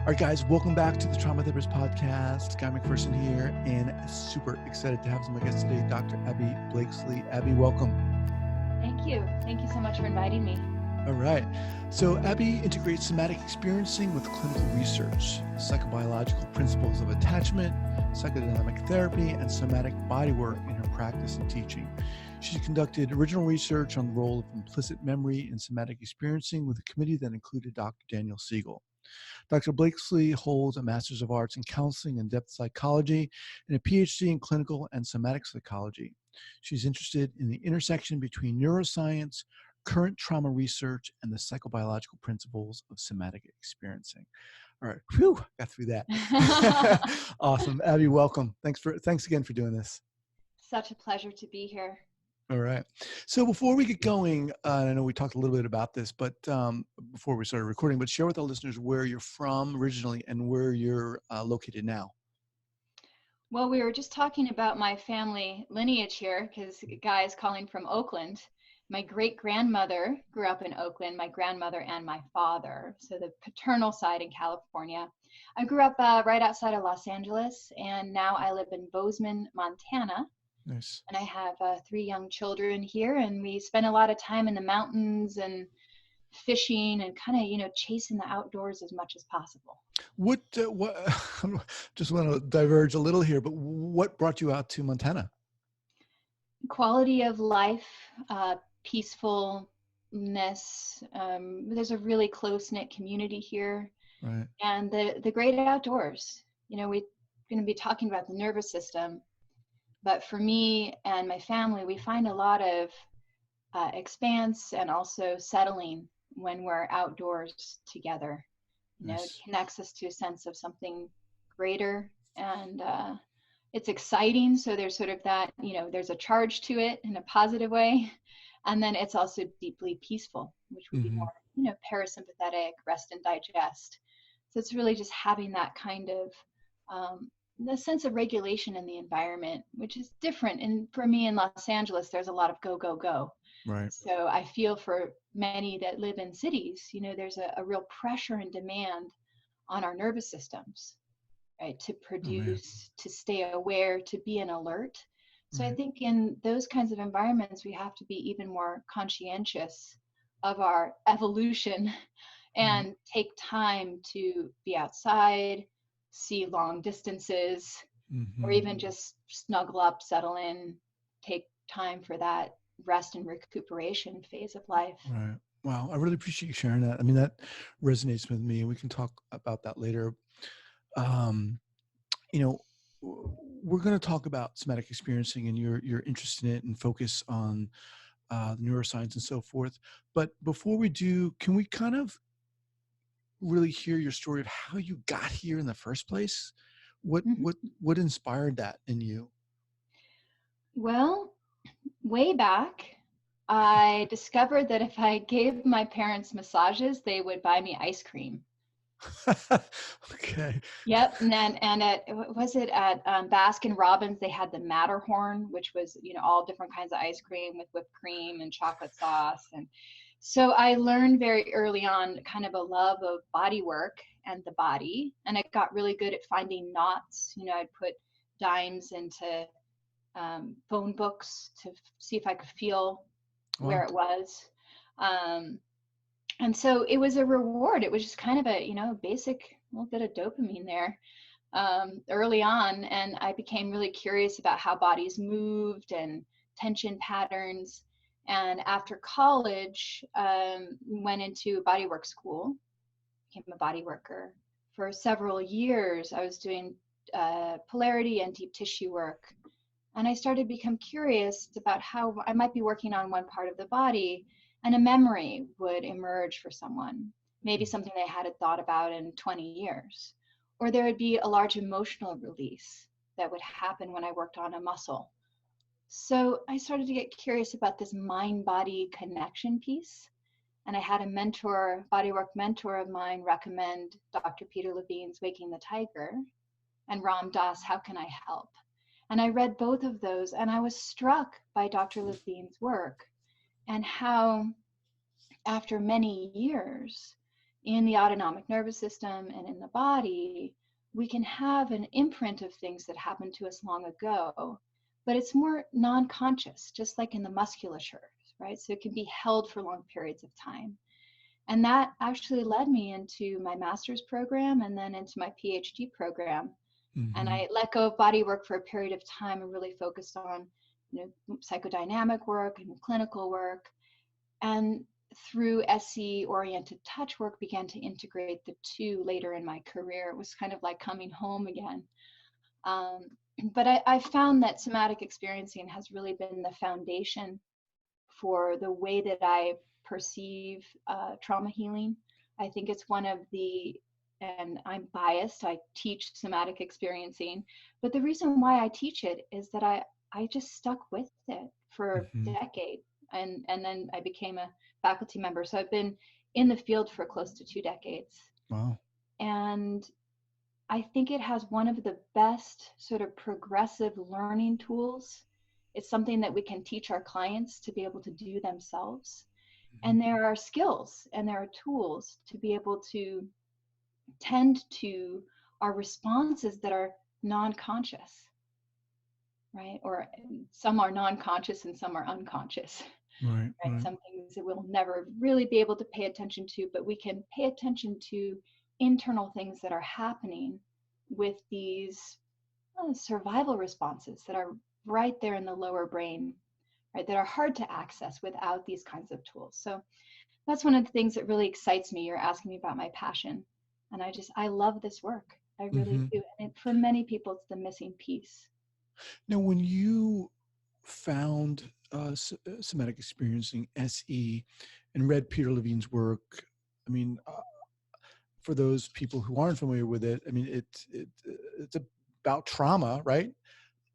All right, guys, welcome back to the Trauma Therapist Podcast. Guy McPherson here, and super excited to have some guests today, Dr. Abi Blakeslee. Abi, welcome. Thank you. Thank you so much for inviting me. All right. So Abi integrates somatic experiencing with clinical research, psychobiological principles of attachment, psychodynamic therapy, and somatic bodywork in her practice and teaching. She conducted original research on the role of implicit memory in somatic experiencing with a committee that included Dr. Daniel Siegel. Dr. Blakeslee holds a Master's of Arts in Counseling and Depth Psychology and a Ph.D. in Clinical and Somatic Psychology. She's interested in the intersection between neuroscience, current trauma research, and the psychobiological principles of somatic experiencing. All right, whew, got through that. Awesome, Abi, welcome. Thanks again for doing this. Such a pleasure to be here. All right. So before we get going, I know we talked a little bit about this, but before we started recording, but share with our listeners where you're from originally and where you're located now. Well, we were just talking about my family lineage here because Guy is calling from Oakland. My great-grandmother grew up in Oakland, my grandmother and my father, so the paternal side in California. I grew up right outside of Los Angeles, and now I live in Bozeman, Montana. Nice. And I have 3 young children here, and we spend a lot of time in the mountains and fishing and kind of, chasing the outdoors as much as possible. What just want to diverge a little here, but what brought you out to Montana? Quality of life, peacefulness. There's a really close-knit community here. Right. And the great outdoors. We're going to be talking about the nervous system. But for me and my family, we find a lot of expanse and also settling when we're outdoors together. Nice. It connects us to a sense of something greater, and it's exciting. So there's sort of that, there's a charge to it in a positive way. And then it's also deeply peaceful, which would be more, parasympathetic, rest and digest. So it's really just having that kind of the sense of regulation in the environment, which is different. And for me in Los Angeles, there's a lot of go, go, go. Right. So I feel for many that live in cities, there's a real pressure and demand on our nervous systems, right? To produce, to stay aware, to be an alert. So I think in those kinds of environments, we have to be even more conscientious of our evolution and take time to be outside, see long distances, or even just snuggle up, settle in, take time for that rest and recuperation phase of life. Right. Wow. I really appreciate you sharing that. I mean, that resonates with me. We can talk about that later. We're going to talk about somatic experiencing and your interest in it and focus on neuroscience and so forth. But before we do, can we kind of really hear your story of how you got here in the first place? What inspired that in you? Well, way back, I discovered that if I gave my parents massages, they would buy me ice cream. Okay. Yep. And at Baskin Robbins, they had the Matterhorn, which was, all different kinds of ice cream with whipped cream and chocolate sauce. And so I learned very early on kind of a love of body work and the body. And I got really good at finding knots. I'd put dimes into phone books to see if I could feel where it was. And so it was a reward. It was just kind of a, basic little bit of dopamine there early on. And I became really curious about how bodies moved and tension patterns. And after college, went into bodywork school, became a body worker. For several years, I was doing polarity and deep tissue work. And I started to become curious about how I might be working on one part of the body and a memory would emerge for someone, maybe something they hadn't thought about in 20 years. Or there would be a large emotional release that would happen when I worked on a muscle. So I started to get curious about this mind-body connection piece. And I had a mentor, bodywork mentor of mine, recommend Dr. Peter Levine's Waking the Tiger and Ram Dass, How Can I Help? And I read both of those and I was struck by Dr. Levine's work and how after many years in the autonomic nervous system and in the body, we can have an imprint of things that happened to us long ago, but it's more non-conscious, just like in the musculature, right? So it can be held for long periods of time. And that actually led me into my master's program and then into my PhD program. And I let go of body work for a period of time and really focused on, psychodynamic work and clinical work. And through SE oriented touch work, began to integrate the two later in my career. It was kind of like coming home again. But I found that somatic experiencing has really been the foundation for the way that I perceive trauma healing. I think it's one of the, and I'm biased, I teach somatic experiencing, but the reason why I teach it is that I just stuck with it for a decade. And then I became a faculty member. So I've been in the field for close to 2 decades. Wow. And I think it has one of the best sort of progressive learning tools. It's something that we can teach our clients to be able to do themselves. And there are skills and there are tools to be able to tend to our responses that are non-conscious, right? Or some are non-conscious and some are unconscious. Right. Some things that we'll never really be able to pay attention to, but we can pay attention to internal things that are happening with these survival responses that are right there in the lower brain, right, that are hard to access without these kinds of tools. So that's one of the things that really excites me. You're asking me about my passion, and I love this work. I really do. And for many people, it's the missing piece. Now, when you found Somatic Experiencing, SE, and read Peter Levine's work, I mean, for those people who aren't familiar with it, I mean, it's about trauma, right?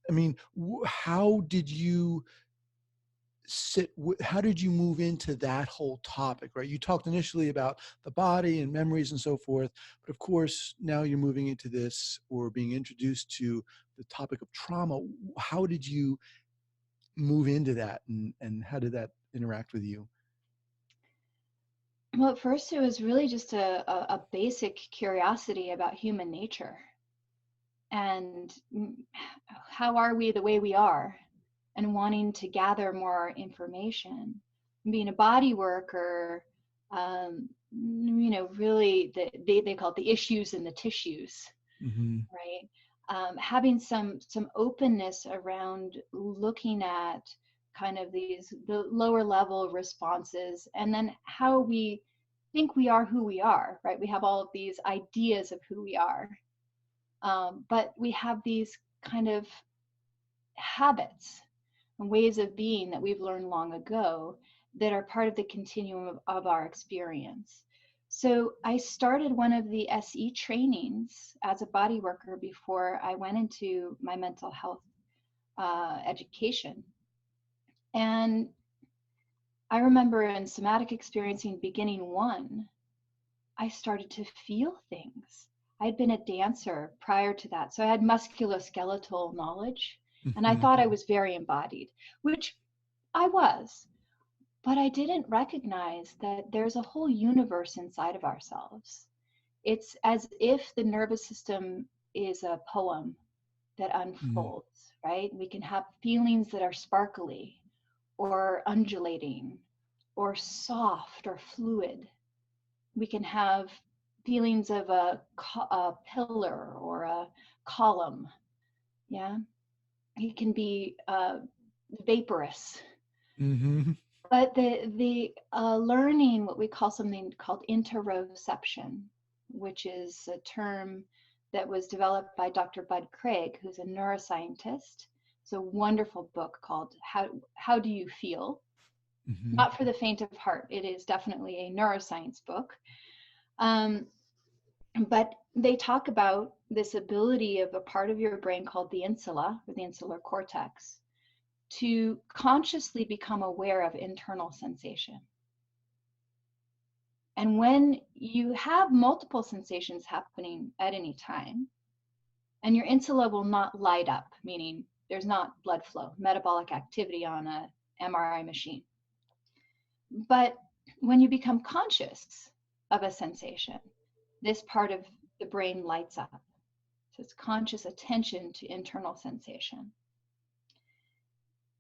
I mean, how did you how did you move into that whole topic, right? You talked initially about the body and memories and so forth, but of course, now you're moving into this or being introduced to the topic of trauma. How did you move into that, and how did that interact with you? Well, at first, it was really just a basic curiosity about human nature and how are we the way we are, and wanting to gather more information. Being a body worker, really they call it the issues and the tissues, right? Having some openness around looking at kind of the lower level responses, and then how we think we are who we are, right? We have all of these ideas of who we are, but we have these kind of habits and ways of being that we've learned long ago that are part of the continuum of our experience. So I started one of the SE trainings as a body worker before I went into my mental health education. And I remember in Somatic Experiencing Beginning 1, I started to feel things. I'd been a dancer prior to that, so I had musculoskeletal knowledge, and I thought I was very embodied, which I was. But I didn't recognize that there's a whole universe inside of ourselves. It's as if the nervous system is a poem that unfolds, right? We can have feelings that are sparkly or undulating or soft or fluid. We can have feelings of a pillar or a column. Yeah. It can be vaporous. But the learning what we call something called interoception, which is a term that was developed by Dr. Bud Craig, who's a neuroscientist. It's a wonderful book called How Do You Feel? Not for the faint of heart. It is definitely a neuroscience book. But they talk about this ability of a part of your brain called the insula, or the insular cortex, to consciously become aware of internal sensation. And when you have multiple sensations happening at any time, and your insula will not light up, meaning there's not blood flow, metabolic activity on a MRI machine. But when you become conscious of a sensation. This part of the brain lights up. So it's conscious attention to internal sensation.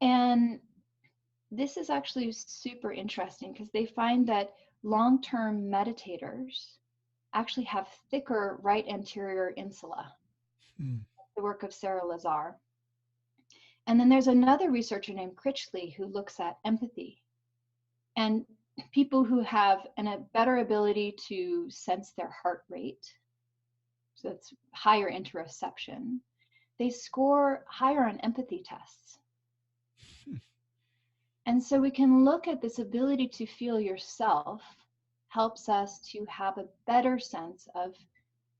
And this is actually super interesting because they find that long-term meditators actually have thicker right anterior insula, the work of Sarah Lazar. And then there's another researcher named Critchley who looks at empathy. And people who have a better ability to sense their heart rate, so it's higher interoception, they score higher on empathy tests. And so we can look at this ability to feel yourself helps us to have a better sense of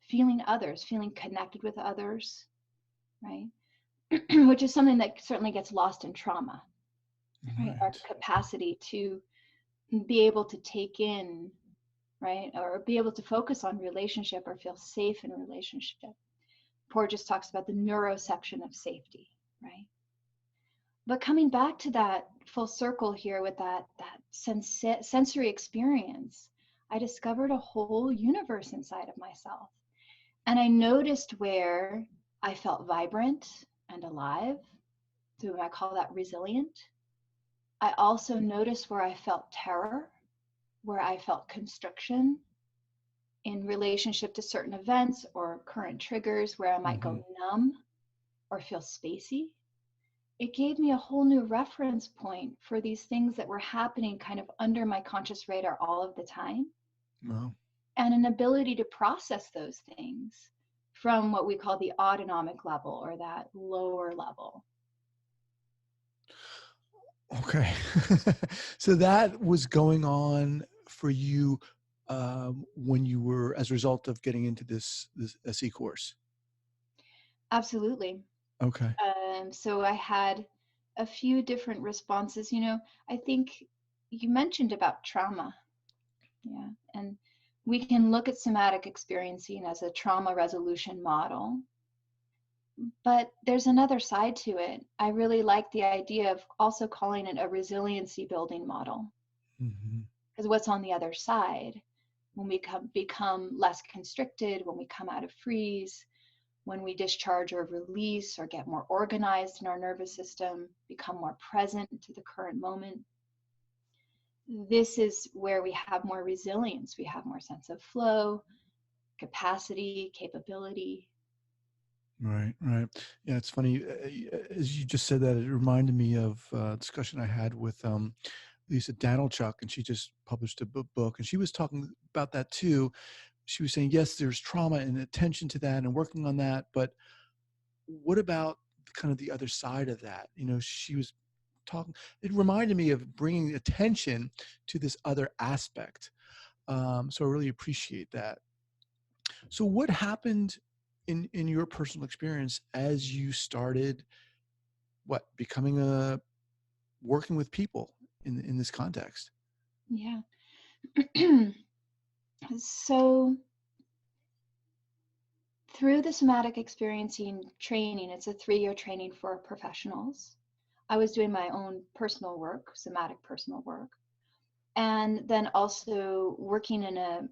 feeling others, feeling connected with others, right? Which is something that certainly gets lost in trauma, right? Our capacity to be able to take in, right? Or be able to focus on relationship or feel safe in relationship. Porges talks about the neuroception of safety, right? But coming back to that full circle here with that sensory experience, I discovered a whole universe inside of myself. And I noticed where I felt vibrant and alive. So I call that resilient. I also noticed where I felt terror, where I felt constriction in relationship to certain events or current triggers, where I might go numb or feel spacey. It gave me a whole new reference point for these things that were happening kind of under my conscious radar all of the time. Wow. And an ability to process those things from what we call the autonomic level or that lower level. Okay. So that was going on for you when you were, as a result of getting into this SE course? Absolutely. Okay. So I had a few different responses. You know, I think you mentioned about trauma. Yeah. And we can look at somatic experiencing as a trauma resolution model. But there's another side to it. I really like the idea of also calling it a resiliency building model. Because what's on the other side, when we become less constricted, when we come out of freeze, when we discharge or release or get more organized in our nervous system, become more present to the current moment, this is where we have more resilience. We have more sense of flow, capacity, capability. Right. Yeah, it's funny. As you just said that, it reminded me of a discussion I had with Lisa Danilchuk, and she just published a book, and she was talking about that too. She was saying, yes, there's trauma and attention to that and working on that, but what about kind of the other side of that? You know, she was talking, it reminded me of bringing attention to this other aspect. So I really appreciate that. So what happened in your personal experience as you started becoming working with people in this context? Yeah. So through the somatic experiencing training, it's a 3-year training for professionals. I was doing my own personal work, somatic personal work, and then also working in an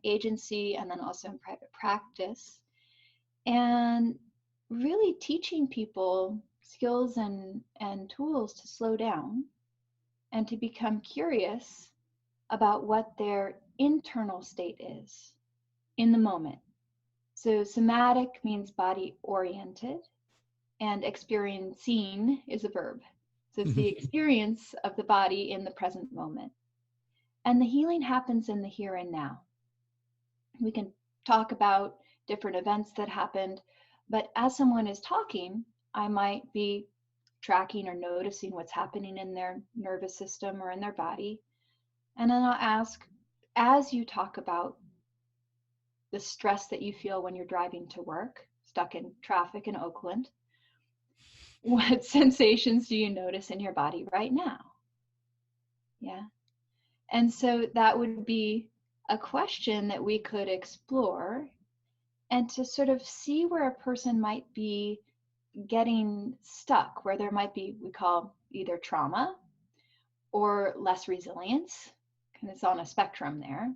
agency and then also in private practice, and really teaching people skills and tools to slow down and to become curious about what their internal state is in the moment. So somatic means body oriented, and experiencing is a verb. So it's the experience of the body in the present moment. And the healing happens in the here and now. We can talk about different events that happened, but as someone is talking, I might be tracking or noticing what's happening in their nervous system or in their body. And then I'll ask, as you talk about the stress that you feel when you're driving to work, stuck in traffic in Oakland, what sensations do you notice in your body right now? Yeah. And so that would be a question that we could explore and to sort of see where a person might be getting stuck, where there might be, we call either trauma or less resilience, and it's on a spectrum there.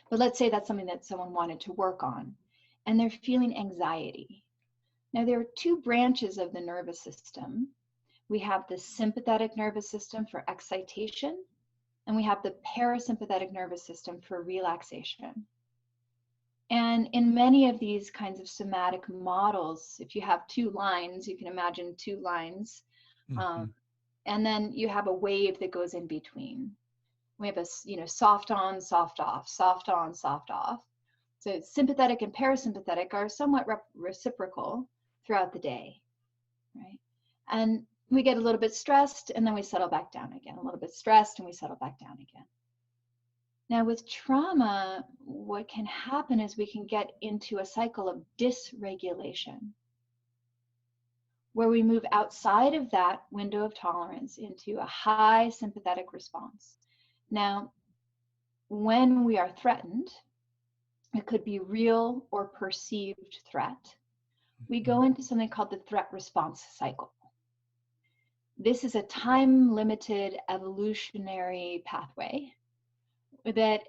But let's say that's something that someone wanted to work on, and they're feeling anxiety. Now, there are two branches of the nervous system. We have the sympathetic nervous system for excitation, and we have the parasympathetic nervous system for relaxation. And in many of these kinds of somatic models, if you have two lines, you can imagine two lines, and then you have a wave that goes in between. We have a soft on, soft off, soft on, soft off. So sympathetic and parasympathetic are somewhat reciprocal throughout the day, right? And we get a little bit stressed and then we settle back down again, a little bit stressed and we settle back down again. Now with trauma, what can happen is we can get into a cycle of dysregulation, where we move outside of that window of tolerance into a high sympathetic response. Now, when we are threatened, it could be real or perceived threat, we go into something called the threat response cycle. This is a time-limited evolutionary pathway that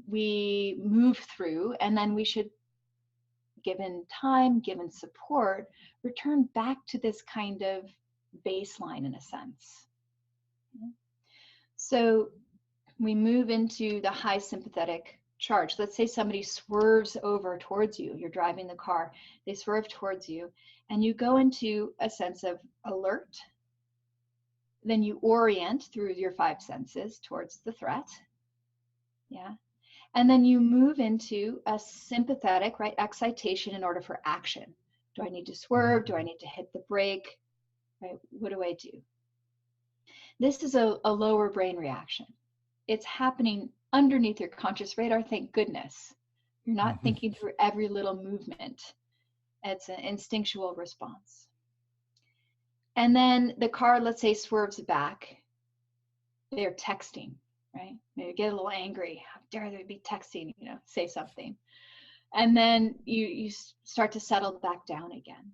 we move through, and then we should, given time, given support, return back to this kind of baseline in a sense. So we move into the high sympathetic charge. Let's say somebody swerves over towards you. You're driving the car, they swerve towards you, and you go into a sense of alert. Then you orient through your five senses towards the threat. Yeah. And then you move into a sympathetic, right, excitation in order for action. Do I need to swerve? Do I need to hit the brake? Right? What do I do? This is a lower brain reaction. It's happening underneath your conscious radar, thank goodness. You're not thinking through every little movement. It's an instinctual response. And then the car, let's say, swerves back. They're texting, right? Maybe get a little angry. How dare they be texting, say something. And then you start to settle back down again.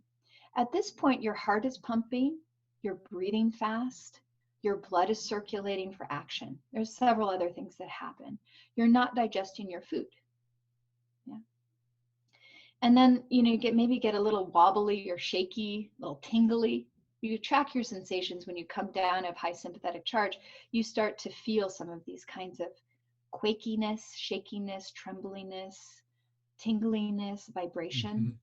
At this point, your heart is pumping, you're breathing fast, your blood is circulating for action. There's several other things that happen. You're not digesting your food. Yeah. And then, you get a little wobbly or shaky, a little tingly. You track your sensations when you come down of high sympathetic charge. You start to feel some of these kinds of quakiness, shakiness, trembliness, tingliness, vibration.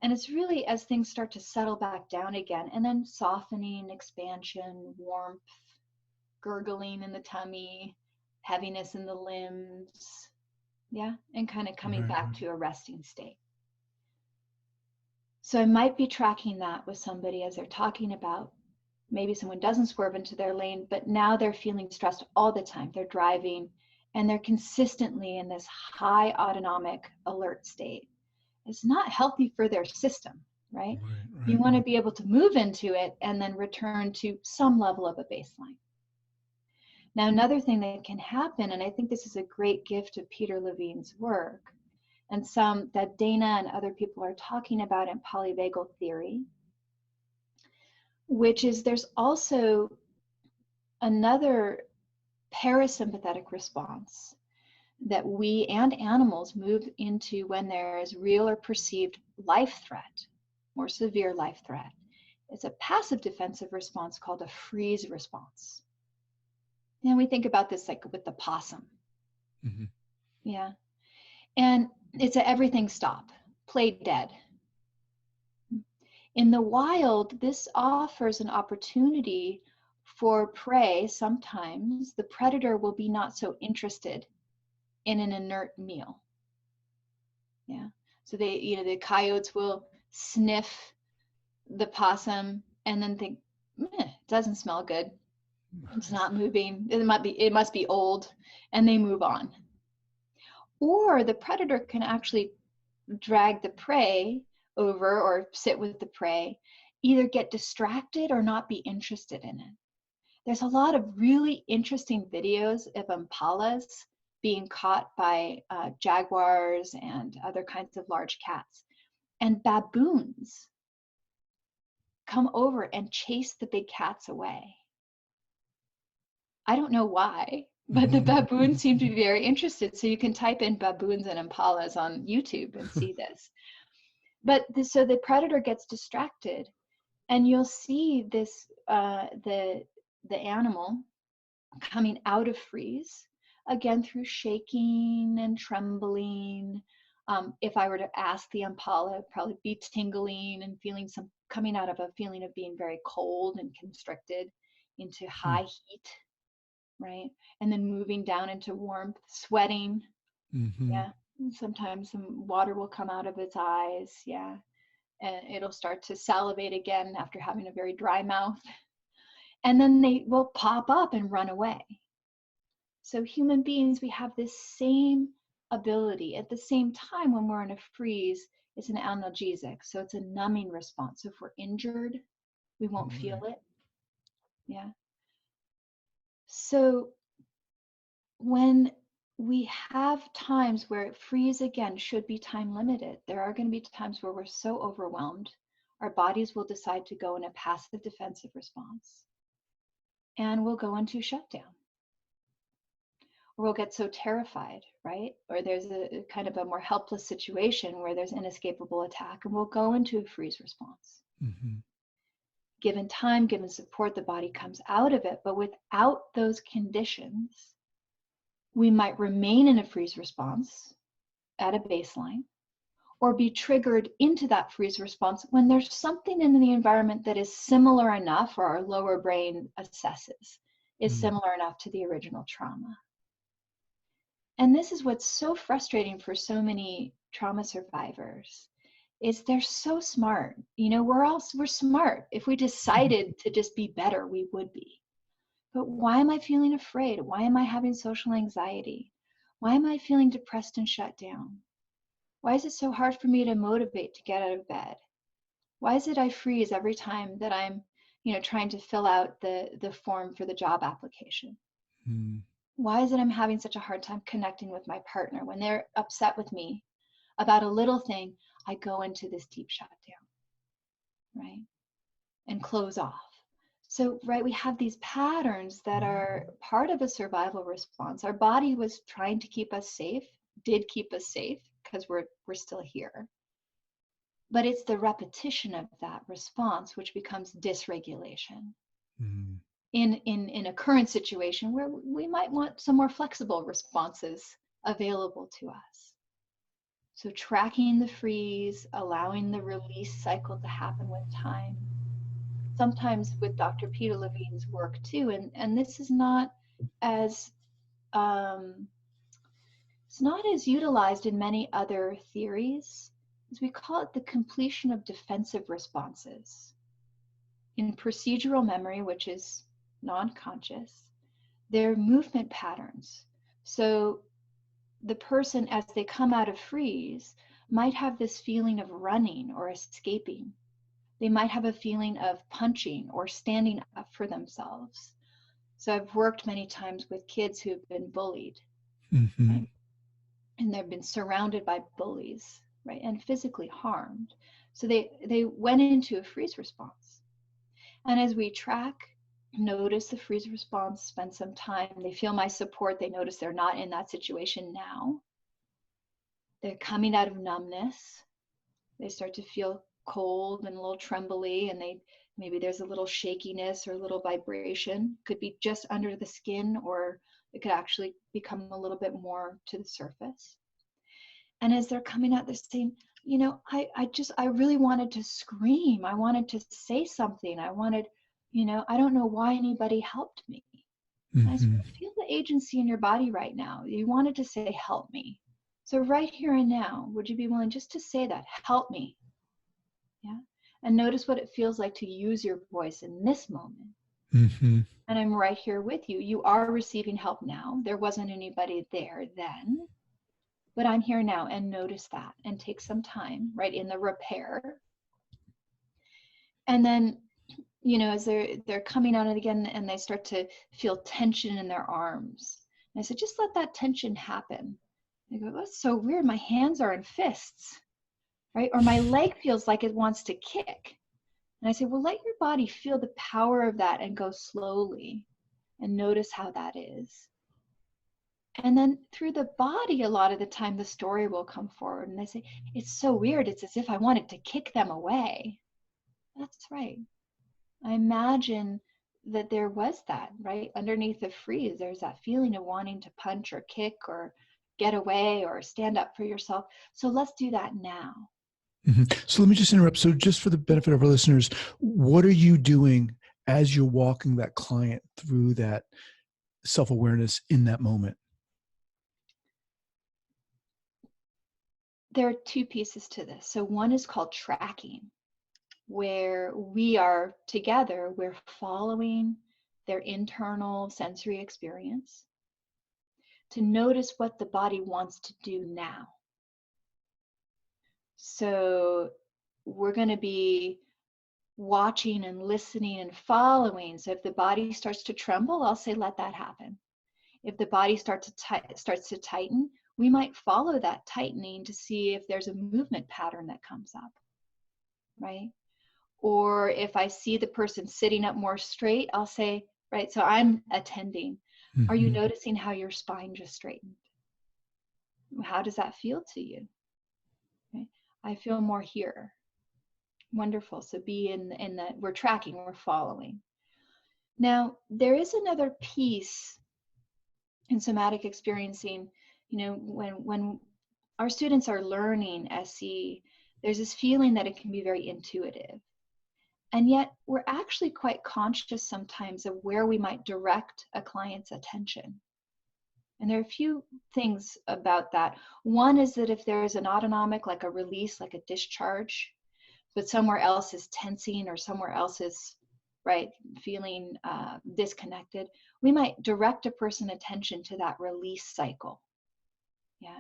And it's really as things start to settle back down again, and then softening, expansion, warmth, gurgling in the tummy, heaviness in the limbs, yeah, and kind of coming back to a resting state. So I might be tracking that with somebody as they're talking about, maybe someone doesn't swerve into their lane, but now they're feeling stressed all the time. They're driving and they're consistently in this high autonomic alert state. It's not healthy for their system, right? You want to be able to move into it and then return to some level of a baseline. Now, another thing that can happen, and I think this is a great gift of Peter Levine's work, and some that Dana and other people are talking about in polyvagal theory, which is there's also another parasympathetic response that we and animals move into when there is real or perceived life threat, more severe life threat. It's a passive defensive response called a freeze response. And we think about this like with the possum. Yeah. And it's a everything stop, play dead. In the wild, this offers an opportunity for prey. Sometimes the predator will be not so interested in an inert meal. Yeah. So the coyotes will sniff the possum and then think, it doesn't smell good. It's not moving. It must be old, and they move on. Or the predator can actually drag the prey over or sit with the prey, either get distracted or not be interested in it. There's a lot of really interesting videos of impalas being caught by jaguars and other kinds of large cats. And baboons come over and chase the big cats away. I don't know why. But the baboons seem to be very interested. So you can type in baboons and impalas on YouTube and see this. But so the predator gets distracted, and you'll see this, the animal coming out of freeze, again through shaking and trembling. If I were to ask the impala, it'd probably be tingling and feeling coming out of a feeling of being very cold and constricted into high heat, right? And then moving down into warmth, sweating. Yeah. And sometimes some water will come out of its eyes. Yeah. And it'll start to salivate again after having a very dry mouth. And then they will pop up and run away. So human beings, we have this same ability. At the same time, when we're in a freeze, it's an analgesic. So it's a numbing response. So if we're injured, we won't feel it. Yeah. So when we have times where freeze, again, should be time limited, there are going to be times where we're so overwhelmed, our bodies will decide to go in a passive defensive response. And we'll go into shutdown. Or we'll get so terrified, right? Or there's a kind of a more helpless situation where there's inescapable attack, and we'll go into a freeze response. Given time, given support, the body comes out of it. But without those conditions, we might remain in a freeze response at a baseline, or be triggered into that freeze response when there's something in the environment that is similar enough, or our lower brain assesses is similar enough to the original trauma. And this is what's so frustrating for so many trauma survivors, is they're so smart. You know, we're smart. If we decided to just be better, we would be. But why am I feeling afraid? Why am I having social anxiety? Why am I feeling depressed and shut down? Why is it so hard for me to motivate to get out of bed? Why is it I freeze every time that I'm, trying to fill out the form for the job application? Why is it I'm having such a hard time connecting with my partner? When they're upset with me about a little thing, I go into this deep shutdown, right? And close off. So, right, we have these patterns that are part of a survival response. Our body was trying to keep us safe, did keep us safe because we're still here. But it's the repetition of that response which becomes dysregulation. In a current situation where we might want some more flexible responses available to us. So tracking the freeze, allowing the release cycle to happen with time. Sometimes with Dr. Peter Levine's work too, and this is not as it's not as utilized in many other theories, as we call it the completion of defensive responses. In procedural memory, which is non-conscious, they're movement patterns. So the person, as they come out of freeze, might have this feeling of running or escaping. They might have a feeling of punching or standing up for themselves. So I've worked many times with kids who've been bullied, right? And they've been surrounded by bullies, right? And physically harmed. So they went into a freeze response. And as we track, notice the freeze response, spend some time, they feel my support, they notice they're not in that situation now. They're coming out of numbness. They start to feel cold and a little trembly, and maybe there's a little shakiness or a little vibration. Could be just under the skin, or it could actually become a little bit more to the surface. And as they're coming out, they're saying, I really wanted to scream. I wanted to say something. I wanted, I don't know why anybody helped me. I said, feel the agency in your body right now. You wanted to say, help me. So right here and now, would you be willing just to say that, help me? Yeah. And notice what it feels like to use your voice in this moment. And I'm right here with you. You are receiving help now. There wasn't anybody there then, but I'm here now, and notice that and take some time, right, in the repair. And then, as they're coming out again and they start to feel tension in their arms. And I said, just let that tension happen. They go, that's so weird. My hands are in fists, right? Or my leg feels like it wants to kick. And I say, well, let your body feel the power of that and go slowly and notice how that is. And then through the body, a lot of the time, the story will come forward and they say, it's so weird. It's as if I wanted to kick them away. That's right. I imagine that there was that, right? Underneath the freeze, there's that feeling of wanting to punch or kick or get away or stand up for yourself. So let's do that now. So let me just interrupt. So just for the benefit of our listeners, what are you doing as you're walking that client through that self-awareness in that moment? There are two pieces to this. So one is called tracking, where we are together, we're following their internal sensory experience to notice what the body wants to do now. So we're going to be watching and listening and following. So if the body starts to tremble, I'll say, let that happen. If the body starts to tighten, we might follow that tightening to see if there's a movement pattern that comes up, right? Or if I see the person sitting up more straight, I'll say, right, so I'm attending. Are you noticing how your spine just straightened? How does that feel to you? Okay. I feel more here. Wonderful. So be in the, we're tracking, we're following. Now, there is another piece in somatic experiencing, when our students are learning SE, there's this feeling that it can be very intuitive. And yet we're actually quite conscious sometimes of where we might direct a client's attention. And there are a few things about that. One is that if there is an autonomic, like a release, like a discharge, but somewhere else is tensing or somewhere else is, right, feeling disconnected, we might direct a person's attention to that release cycle. Yeah.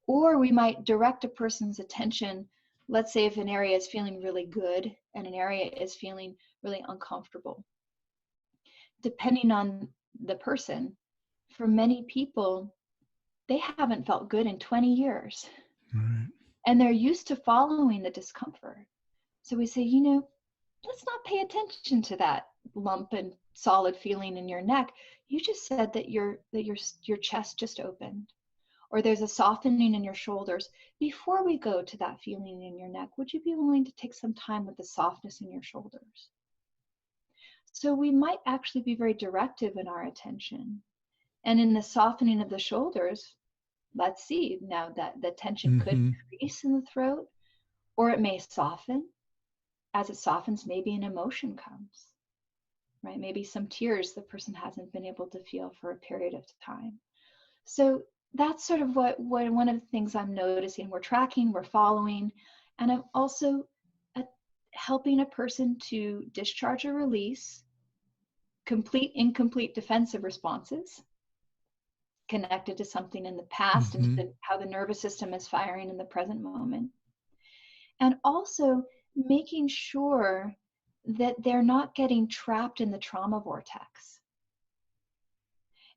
Or we might direct a person's attention, let's say if an area is feeling really good and an area is feeling really uncomfortable. Depending on the person, for many people, they haven't felt good in 20 years. Right. And they're used to following the discomfort. So we say, let's not pay attention to that lump and solid feeling in your neck. You just said that your chest just opened, or there's a softening in your shoulders. Before we go to that feeling in your neck, would you be willing to take some time with the softness in your shoulders? So we might actually be very directive in our attention. And in the softening of the shoulders, let's see now that the tension could increase in the throat, or it may soften. As it softens, maybe an emotion comes, right? Maybe some tears the person hasn't been able to feel for a period of time. So that's sort of what one of the things I'm noticing. We're tracking, we're following, and I'm also helping a person to discharge or release complete, incomplete defensive responses connected to something in the past and to how the nervous system is firing in the present moment. And also making sure that they're not getting trapped in the trauma vortex.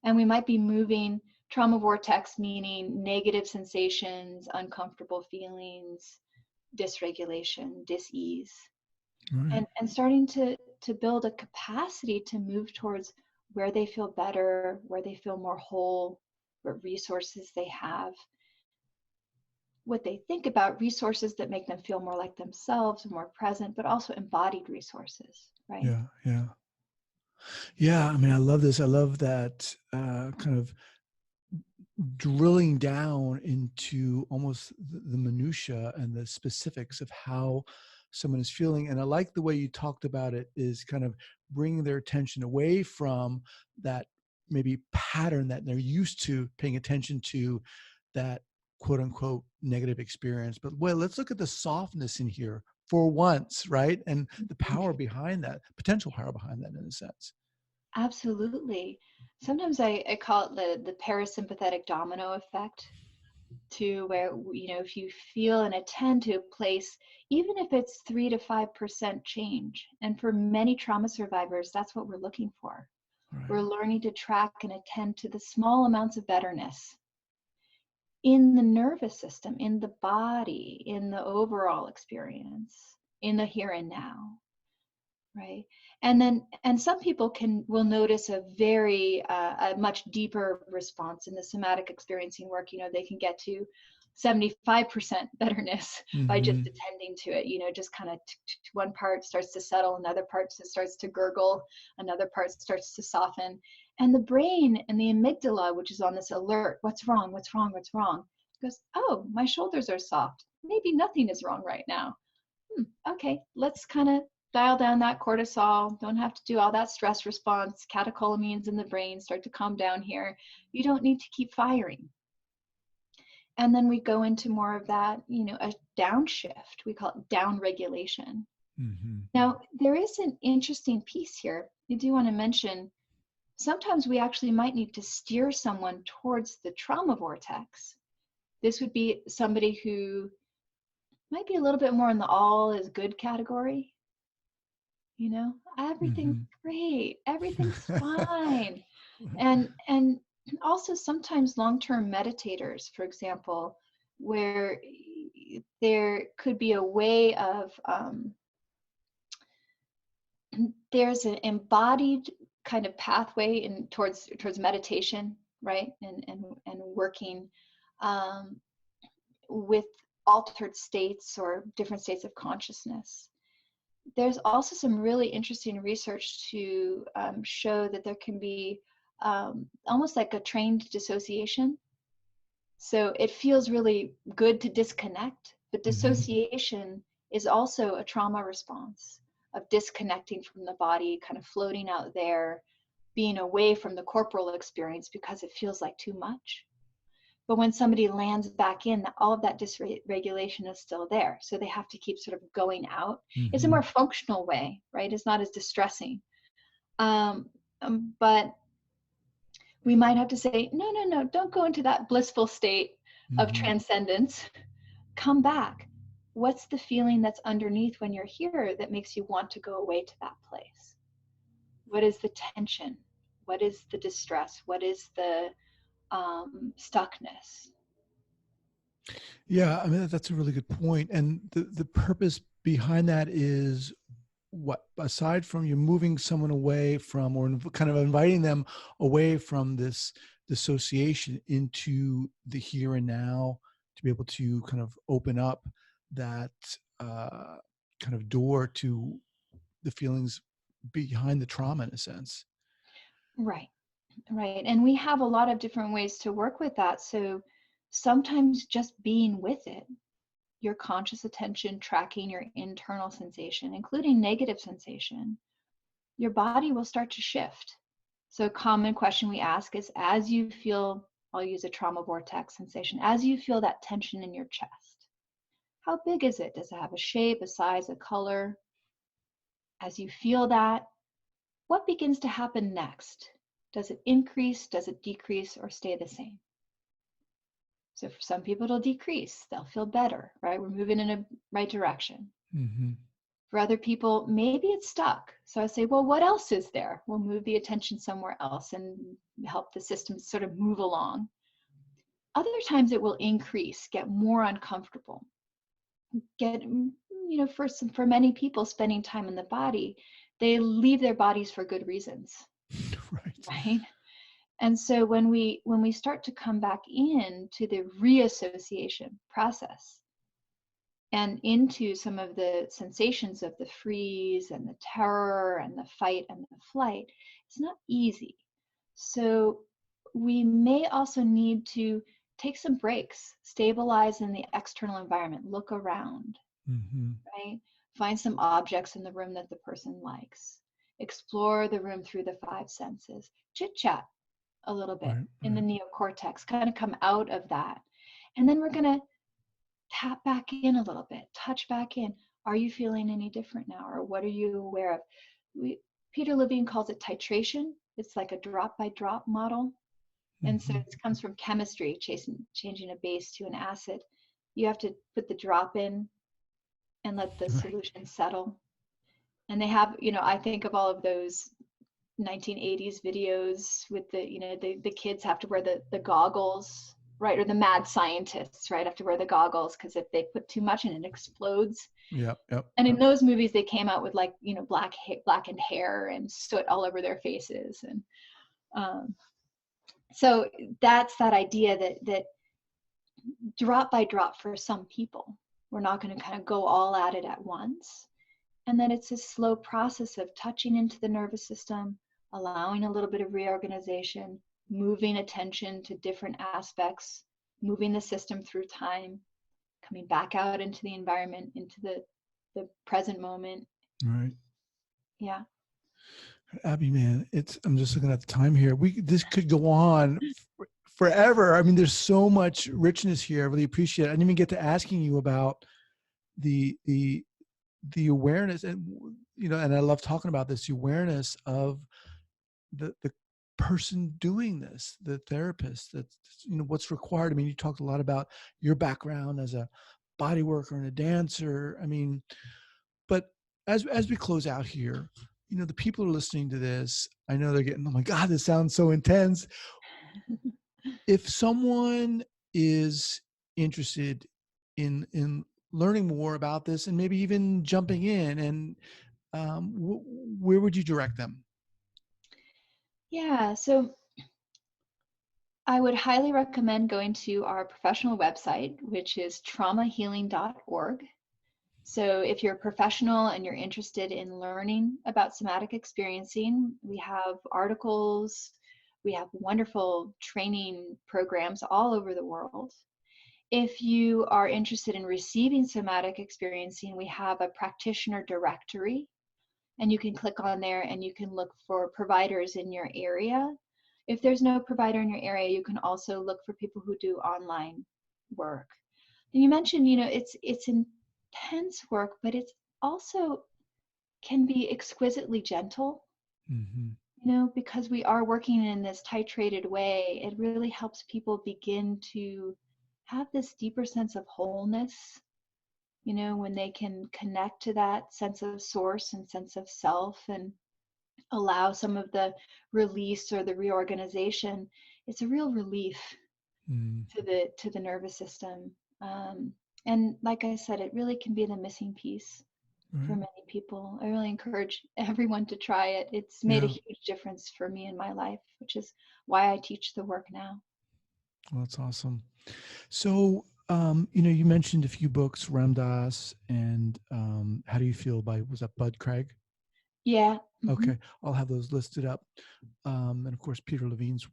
And we might be moving trauma vortex, meaning negative sensations, uncomfortable feelings, dysregulation, dis-ease, and starting to build a capacity to move towards where they feel better, where they feel more whole, what resources they have, what they think about, resources that make them feel more like themselves, more present, but also embodied resources, right? Yeah. I mean, I love this. I love that kind of drilling down into almost the minutia and the specifics of how someone is feeling. And I like the way you talked about it, is kind of bringing their attention away from that maybe pattern that they're used to paying attention to, that quote unquote negative experience. But well, let's look at the softness in here for once, right? And the power behind that, potential power behind that, in a sense. Absolutely. Sometimes I call it the parasympathetic domino effect, to where, if you feel and attend to a place, even if it's 3 to 5% change, and for many trauma survivors, that's what we're looking for. Right. We're learning to track and attend to the small amounts of betterness in the nervous system, in the body, in the overall experience, in the here and now. Right. And some people will notice a much deeper response in the somatic experiencing work. They can get to 75% betterness by just Mm-hmm. attending to it. Just kind of one part starts to settle, another part starts to gurgle, another part starts to soften. And the brain and the amygdala, which is on this alert, what's wrong, what's wrong, what's wrong, goes, oh, my shoulders are soft. Maybe nothing is wrong right now. Okay, let's kind of dial down that cortisol. Don't have to do all that stress response. Catecholamines in the brain start to calm down here. You don't need to keep firing. And then we go into more of that, a downshift. We call it down regulation. Mm-hmm. Now, there is an interesting piece here. I do want to mention sometimes we actually might need to steer someone towards the trauma vortex. This would be somebody who might be a little bit more in the all is good category. Everything's great, everything's fine. And also sometimes long-term meditators, for example, where there could be a way of there's an embodied kind of pathway towards meditation, right? And working with altered states or different states of consciousness. There's also some really interesting research to show that there can be almost like a trained dissociation. So it feels really good to disconnect, but dissociation is also a trauma response of disconnecting from the body, kind of floating out there, being away from the corporal experience because it feels like too much. But when somebody lands back in, all of that dysregulation is still there. So they have to keep sort of going out. It's a more functional way, right? It's not as distressing. But we might have to say, no, don't go into that blissful state of transcendence. Come back. What's the feeling that's underneath when you're here that makes you want to go away to that place? What is the tension? What is the distress? What is the stuckness? Yeah, I mean, that's a really good point. And the purpose behind that is what, aside from you moving someone away from, or kind of inviting them away from this dissociation into the here and now, to be able to kind of open up that kind of door to the feelings behind the trauma, in a sense. Right. And we have a lot of different ways to work with that. So sometimes just being with it, your conscious attention tracking your internal sensation, including negative sensation, your body will start to shift. So a common question we ask is, as you feel, I'll use a trauma vortex sensation, as you feel that tension in your chest, how big is it? Does it have a shape, a size, a color? As you feel that, what begins to happen next? Does it increase, does it decrease, or stay the same? So for some people, it'll decrease. They'll feel better, right? We're moving in a right direction. For other people, maybe it's stuck. So I say, well, what else is there? We'll move the attention somewhere else and help the system sort of move along. Other times it will increase, get more uncomfortable. For many people spending time in the body, they leave their bodies for good reasons. Right? And so when we start to come back into the reassociation process and into some of the sensations of the freeze and the terror and the fight and the flight, it's not easy. So we may also need to take some breaks, stabilize in the external environment, look around, right? Find some objects in the room that the person likes. Explore the room through the five senses. Chit-chat a little bit in the neocortex, kind of come out of that. And then we're going to tap back in a little bit, touch back in. Are you feeling any different now? Or what are you aware of? Peter Levine calls it titration. It's like a drop by drop model. And so it comes from chemistry, changing a base to an acid. You have to put the drop in and let the solution settle. And they have, I think of all of those 1980s videos with the kids have to wear the goggles right? Or the mad scientists, right? Have to wear the goggles because if they put too much in, it explodes. Yep. And in those movies, they came out with like, blackened hair and soot all over their faces. And so that's that idea that drop by drop for some people, we're not going to kind of go all at it at once. And then it's a slow process of touching into the nervous system, allowing a little bit of reorganization, moving attention to different aspects, moving the system through time, coming back out into the environment, into the present moment. Right. Yeah. Abi, man, I'm just looking at the time here. This could go on forever. I mean, there's so much richness here. I really appreciate it. I didn't even get to asking you about the awareness, and and I love talking about this, the awareness of the person doing this, the therapist, that's what's required. I mean, you talked a lot about your background as a body worker and a dancer. I mean, but as we close out here, the people who are listening to this, I know they're getting, oh my God, this sounds so intense. If someone is interested in learning more about this and maybe even jumping in, and where would you direct them? Yeah, so I would highly recommend going to our professional website, which is traumahealing.org. So if you're a professional and you're interested in learning about somatic experiencing, we have articles, we have wonderful training programs all over the world. If you are interested in receiving somatic experiencing, we have a practitioner directory, and you can click on there and you can look for providers in your area. If there's no provider in your area, you can also look for people who do online work. And you mentioned, it's intense work, but it's also can be exquisitely gentle. Mm-hmm. Because we are working in this titrated way, it really helps people begin to have this deeper sense of wholeness, when they can connect to that sense of source and sense of self and allow some of the release or the reorganization. It's a real relief to the nervous system. And like I said, it really can be the missing piece for many people. I really encourage everyone to try it. It's made a huge difference for me in my life, which is why I teach the work now. Well, that's awesome. So, you mentioned a few books, Ram Dass and How Do You Feel by, was that Bud Craig? Yeah. Mm-hmm. Okay. I'll have those listed up. And of course, Peter Levine's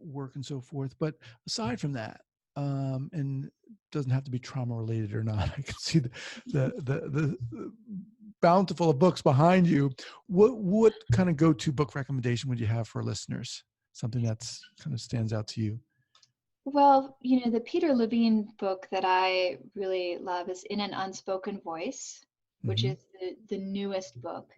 work and so forth. But aside from that, and it doesn't have to be trauma related or not, I can see the bountiful of books behind you. What kind of go-to book recommendation would you have for listeners? Something that's kind of stands out to you? Well, the Peter Levine book that I really love is In an Unspoken Voice, which is the newest book.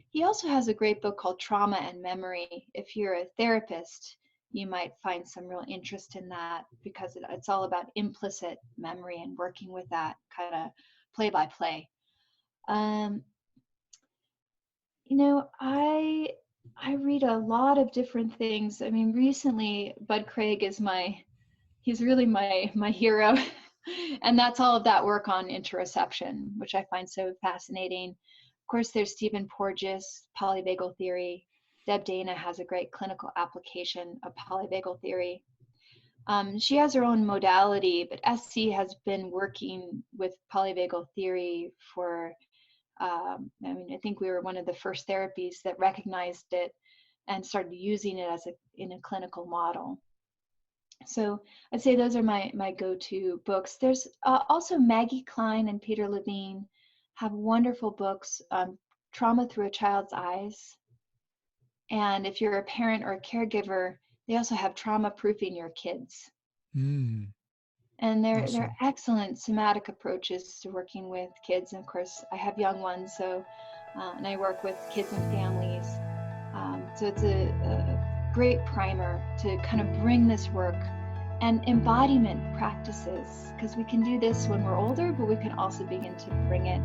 He also has a great book called Trauma and Memory. If you're a therapist, you might find some real interest in that because it's all about implicit memory and working with that kind of play by play. I read a lot of different things. I mean, recently, Bud Craig is he's really my hero. And that's all of that work on interoception, which I find so fascinating. Of course, there's Stephen Porges' polyvagal theory. Deb Dana has a great clinical application of polyvagal theory. She has her own modality, but SC has been working with polyvagal theory for, I think we were one of the first therapies that recognized it and started using it in a clinical model. So I'd say those are my go-to books. There's also Maggie Klein and Peter Levine have wonderful books, Trauma Through a Child's Eyes. And if you're a parent or a caregiver, they also have Trauma Proofing Your Kids. And they're excellent somatic approaches to working with kids. And of course, I have young ones, so and I work with kids and families. So it's a great primer to kind of bring this work and embodiment practices, because we can do this when we're older, but we can also begin to bring it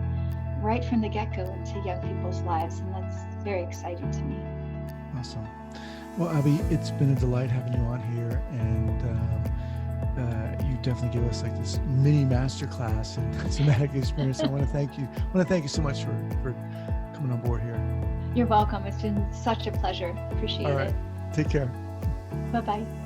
right from the get-go into young people's lives, and that's very exciting to me. Awesome. Well, Abi, it's been a delight having you on here, and you definitely gave us like this mini masterclass in somatic experience. I want to thank you. I want to thank you so much for coming on board here. You're welcome. It's been such a pleasure. Appreciate All right. it. Take care. Bye-bye.